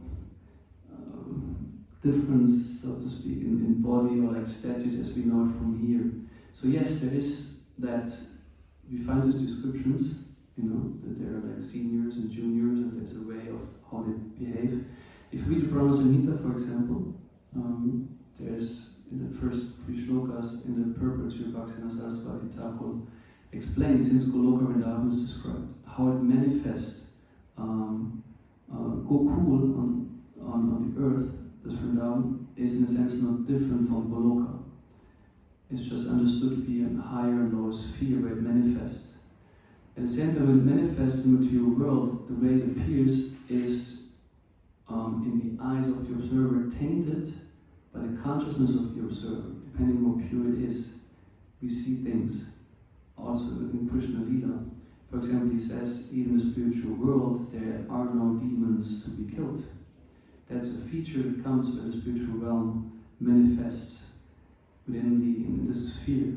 difference, so to speak, in body or like statues as we know it from here. So yes, there is that, we find these descriptions, that there are like seniors and juniors, and there's a way of how they behave. If we read the Brahma Samhita, for example, there's in the first three shlokas in the purport Sri Bhaktivinoda Saraswati Thakur explains, since Goloka Vrindavan is described, how it manifests Gokul on the earth. This Vrindavan is in a sense not different from Goloka. It's just understood to be a higher and lower sphere where it manifests. At the same time, when it manifests in the material world, the way it appears is in the eyes of the observer tainted by the consciousness of the observer. Depending on how pure it is, we see things. Also in Krishna Lila, for example, he says, even in the spiritual world, there are no demons to be killed. That's a feature that comes when the spiritual realm manifests in the sphere.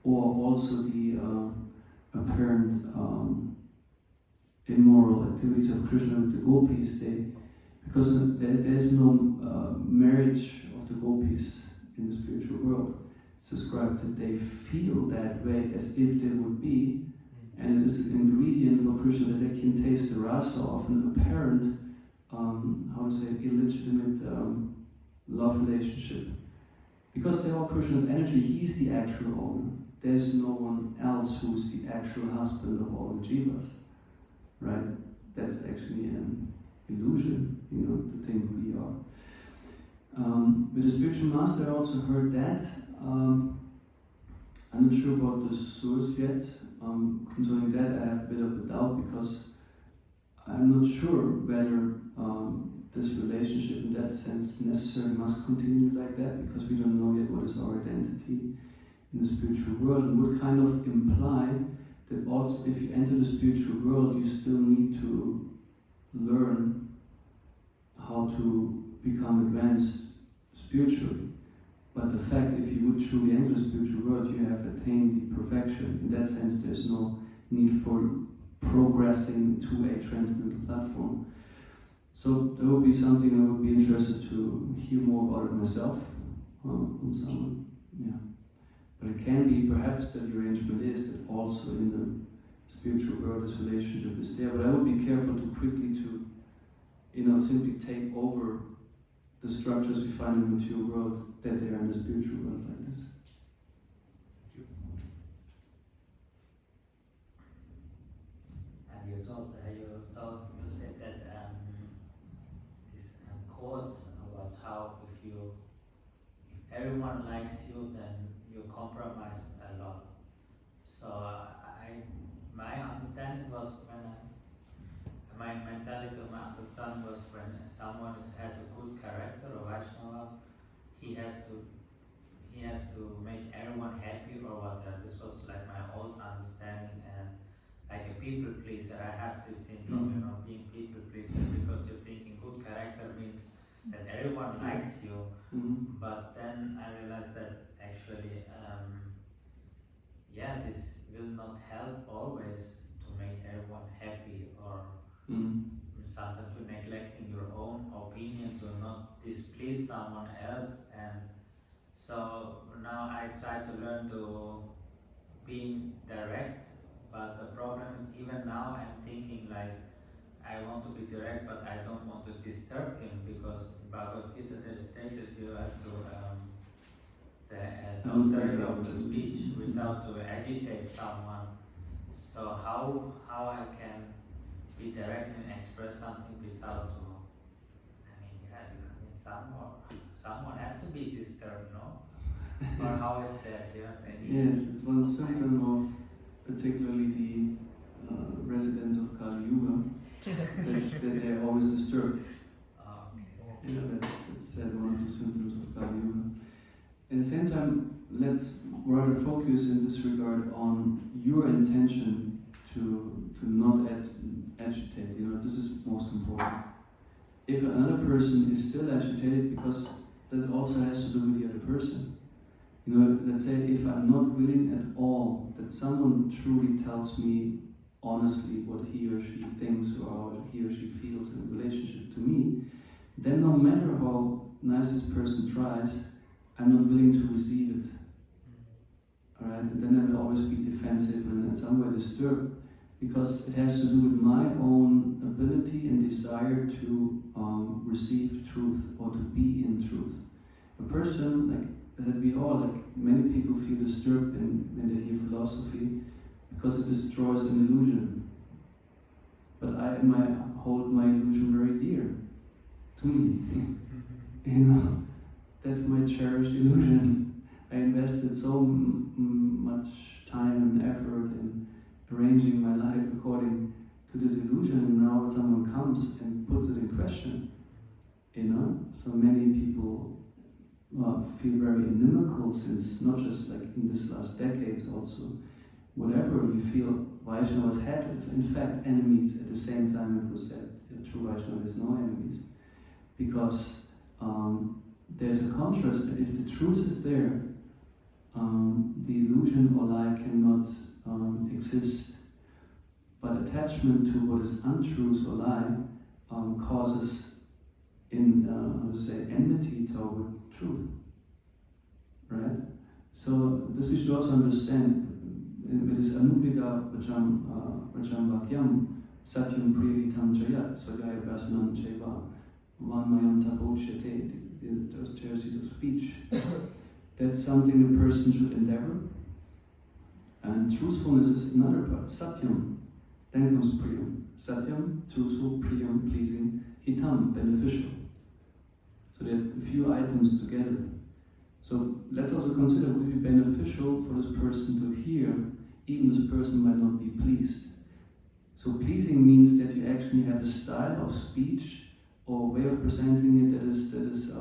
Or also the apparent immoral activities of Krishna with the gopis, because there's no marriage of the gopis in the spiritual world. It's described that they feel that way as if they would be, and it is an ingredient for Krishna that they can taste the rasa of an apparent, illegitimate love relationship. Because they're all Krishna's energy, he's the actual owner. There's no one else who's the actual husband of all the jivas, right? That's actually an illusion, to think we are. With the spiritual master, I also heard that. I'm not sure about the source yet. Concerning that, I have a bit of a doubt because I'm not sure whether this relationship in that sense necessarily must continue like that, because we don't know yet what is our identity in the spiritual world, and would kind of imply that also if you enter the spiritual world, you still need to learn how to become advanced spiritually. But the fact, if you would truly enter the spiritual world, you have attained the perfection. In that sense, there's no need for progressing to a transcendental platform. So that would be something I would be interested to hear more about it myself from someone. Yeah. But it can be perhaps that the arrangement is that also in the spiritual world this relationship is there. But I would be careful to quickly simply take over the structures we find in the material world, that they are in the spiritual world like this. And you said that this quotes about how if everyone likes you, then you compromise a lot. So my understanding was my mentality, my understanding was when someone has a good character or Vaishnava, he have to make everyone happy or whatever. This was like my old understanding, and like a people pleaser. I have this syndrome, being people pleaser, because you're thinking good character means that everyone likes you. Mm-hmm. But then I realized that actually, this will not help always to make everyone happy, or sometimes you're neglecting your own opinion to not displease someone else, and So now I try to learn to be direct, but the problem is even now I'm thinking like I want to be direct, but I don't want to disturb him, because in Bhagavad Gita there is stated you have to the austerity of the speech without to agitate someone. So how I can be direct and express something without to, someone has to be disturbed, no? Or how is that? Do you have any? Yes, it's one symptom of particularly the residents of Kali Yuga, that they are always disturbed. Okay. Yeah, that's said one of the symptoms of Kali Yuga. At the same time, let's rather focus in this regard on your intention to not agitate. This is most important. If another person is still agitated, because that also has to do with the other person. Let's say if I'm not willing at all that someone truly tells me honestly what he or she thinks or how he or she feels in relationship to me, then no matter how nice this person tries, I'm not willing to receive it. Alright? And then I will always be defensive and in some way disturbed, because it has to do with my own ability and desire to receive truth or to be in truth. A person, many people feel disturbed when they hear philosophy because it destroys an illusion. But I hold my illusion very dear to me. That's my cherished illusion. I invested so much time and effort in arranging my life according to this illusion, and now someone comes and puts it in question. So many people feel very inimical, since not just like in this last decades, also whatever you feel, Vaishnavas had in fact enemies at the same time. It was said true Vaishnava has no enemies, because there's a contrast. If the truth is there, the illusion or lie cannot exist. But attachment to what is untruth or lie causes enmity toward truth. Right? So this we should also understand. With this Anubhiga Vajam Vakyam Satyam Priyahitam Jayat Svagaya Vasanam Cheva Vanmayam Tapochyate, the austerities of speech. That's something a person should endeavor. And truthfulness is another part. Satyam. Then comes Priyam. Satyam, truthful, Priyam, pleasing, Hitam, beneficial. So there are a few items together. So let's also consider, would it be beneficial for this person to hear, even this person might not be pleased. So pleasing means that you actually have a style of speech or way of presenting it that is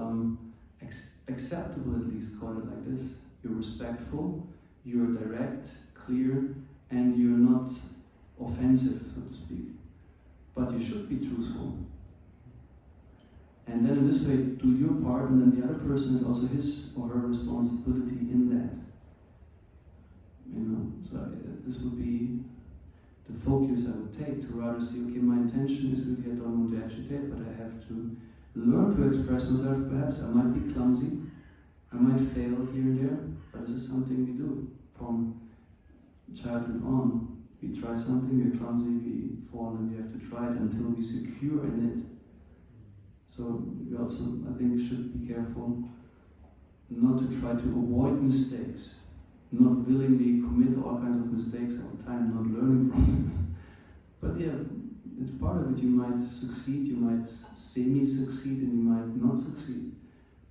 acceptable, at least, call it like this. You're respectful, you're direct, clear, and you're not offensive, so to speak. But you should be truthful. And then in this way, do your part, and then the other person is also his or her responsibility in that. So this would be the focus I would take, to rather say, okay, my intention is really I don't want to agitate, but I have to learn to express myself. Perhaps I might be clumsy, I might fail here and there, but this is something we do from childhood on. We try something, we're clumsy, we fall, and we have to try it until we're secure in it. So we also, I think, should be careful not to try to avoid mistakes, not willingly commit all kinds of mistakes all the time, not learning from them. But yeah, it's part of it. You might succeed, you might semi-succeed, and you might not succeed.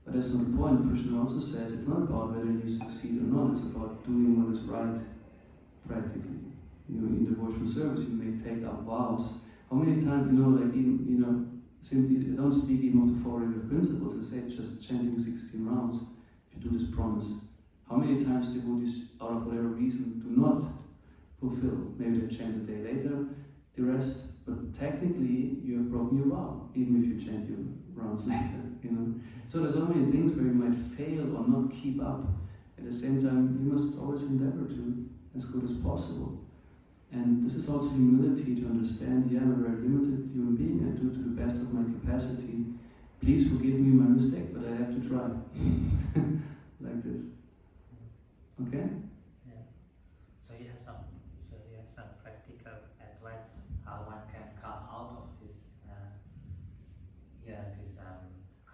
But that's not the point. Krishna also says it's not about whether you succeed or not, it's about doing what is right, practically. In devotional service, you may take up vows. How many times, simply, I don't speak even of the 4 religious principles, I say just chanting 16 rounds, if you do this promise. How many times devotees, out of whatever reason, do not fulfill? Maybe they chant a day later, the rest, but technically you have broken your vow, even if you chant your rounds later, So there's so many things where you might fail or not keep up. At the same time, you must always endeavor to as good as possible. And this is also humility, to understand, I'm a very limited human being, I do to the best of my capacity. Please forgive me my mistake, but I have to try. like this. Okay? Yeah. So you have some practical advice how one can come out of this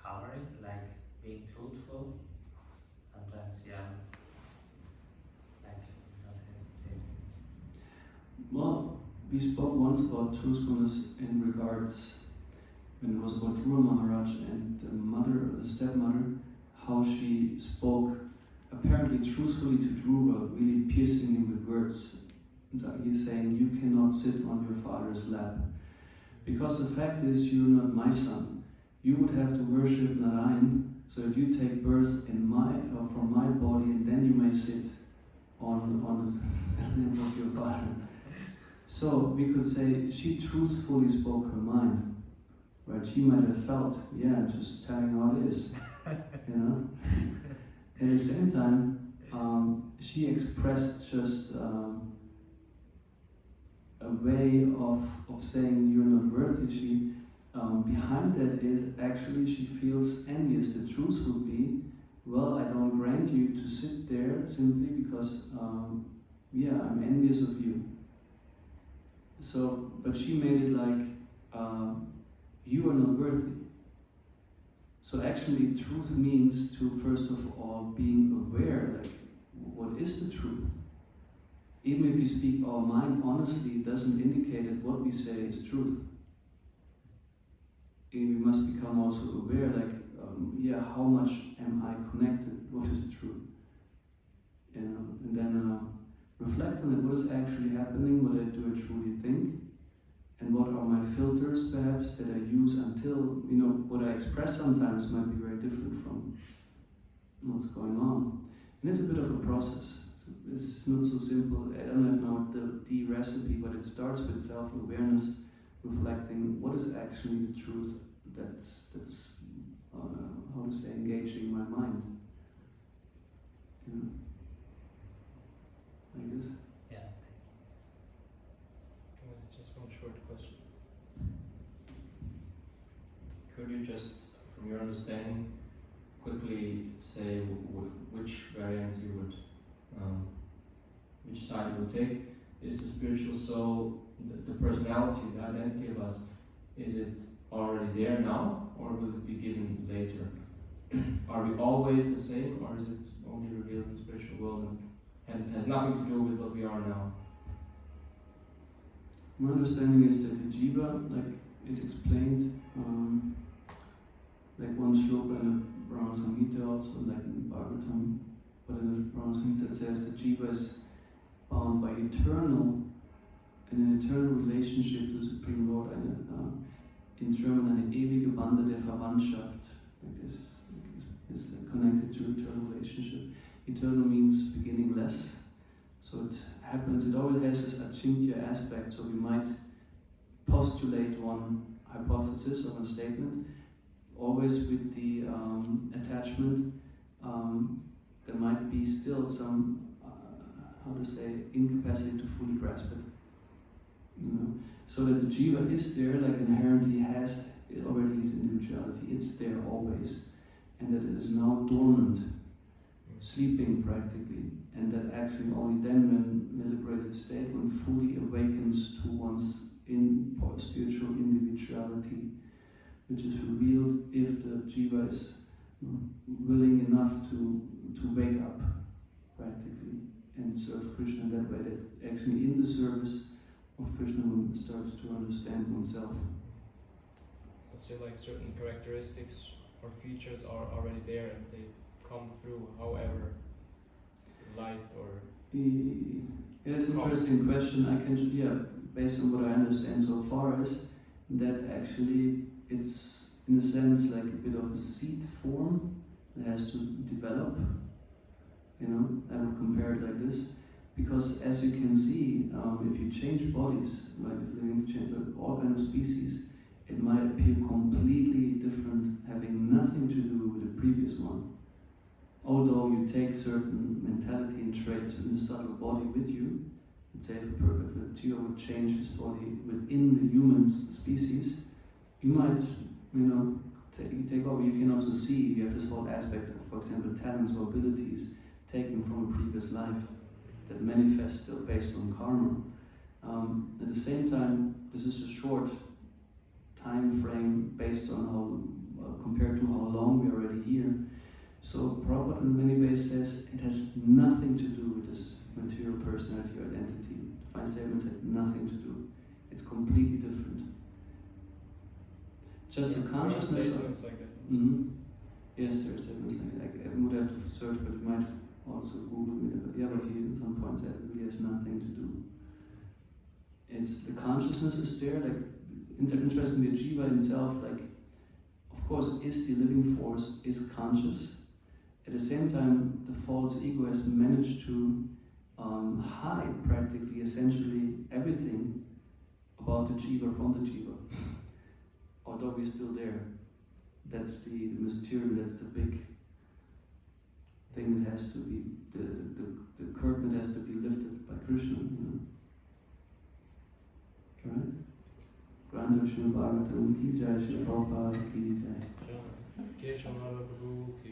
covering, like being truthful. Sometimes like don't hesitate. Well, we spoke once about truthfulness in regards when it was about Dhruva Maharaj and the mother or the stepmother, how she spoke apparently truthfully to Dhruva, really piercing him with words. He's saying, you cannot sit on your father's lap. Because the fact is, you're not my son. You would have to worship Narayan, so if you take birth in from my body, and then you may sit on the lap of your father. So we could say she truthfully spoke her mind. Right? She might have felt, just telling how it is. You know? At the same time, she expressed just a way of saying you're not worthy. She behind that is actually she feels envious. The truth would be, well, I don't grant you to sit there simply because, I'm envious of you. So, but she made it like, you are not worthy. So actually, truth means to, first of all, being aware, like, what is the truth? Even if we speak our mind honestly, it doesn't indicate that what we say is truth. And we must become also aware, like, how much am I connected? What is true? You know, and then reflect on it. What is actually happening? What do I truly think? And what are my filters, perhaps, that I use until, what I express sometimes might be very different from what's going on. And it's a bit of a process. It's not so simple. I don't have now the recipe, but it starts with self-awareness, reflecting what is actually the truth that's engaging my mind. Like this. Yeah. Just one short question. Could you just, from your understanding, quickly say which variant you would, which side you would take? Is the spiritual soul, the personality, the identity of us, is it already there now, or will it be given later? Are we always the same, or is it only revealed in the spiritual world and has nothing to do with what we are now? My understanding is that the jiva, is explained, like one shloka in the Brahma Samhita, also like in the Bhagavatam, but in the Brahma Samhita it says the jiva is bound by an eternal relationship to the Supreme Lord, and in German eine ewige Bande der Verwandtschaft, like this is connected to eternal relationship. Eternal means beginning less, so it happens, it always has this achintya aspect, so we might postulate one hypothesis or one statement, always with the attachment, there might be still some, incapacity to fully grasp it. So that the jiva is there, like inherently has already his individuality, it's there always, and that it is now dormant, sleeping practically, and that actually only then when in a liberated state, one fully awakens to one's spiritual individuality, which is revealed if the jiva is willing enough to wake up practically and serve Krishna that way, that actually in the service of Krishna one starts to understand oneself. Let's say like certain characteristics or features are already there and they come through, however light or... It's an interesting question. I can, based on what I understand so far, is that actually it's in a sense like a bit of a seed form that has to develop. I would compare it like this, because as you can see, if you change bodies, like living change all kinds of species, it might appear completely different, having nothing to do with the previous one. Although you take certain mentality and traits in the subtle body with you, let's say if a jiva would change his body within the human species, you might, take over. You can also see, you have this whole aspect of for example, talents or abilities taken from a previous life that manifest still based on karma. At the same time, this is a short time frame based on how, compared to how long we're already here. So Prabhupada in many ways says it has nothing to do with this material personality or identity. The fine statements have nothing to do. It's completely different. Just the consciousness of... Like that. Yes, there are statements like that. I would have to search, but you might also Google me. But yeah, but he at some point said it really has nothing to do. It's the consciousness is there, like interestingly, the jiva in itself, like of course is the living force, is conscious. At the same time, the false ego has managed to hide practically, essentially everything about the jiva from the jiva. Although we're still there. That's the mysterium, that's the big thing that has to be, the curtain that has to be lifted by Krishna, you know. Correct? Grant of Srimad Bhagavatam ki jai, Srila Prabhupada ki jai. Keshava Prabhu ki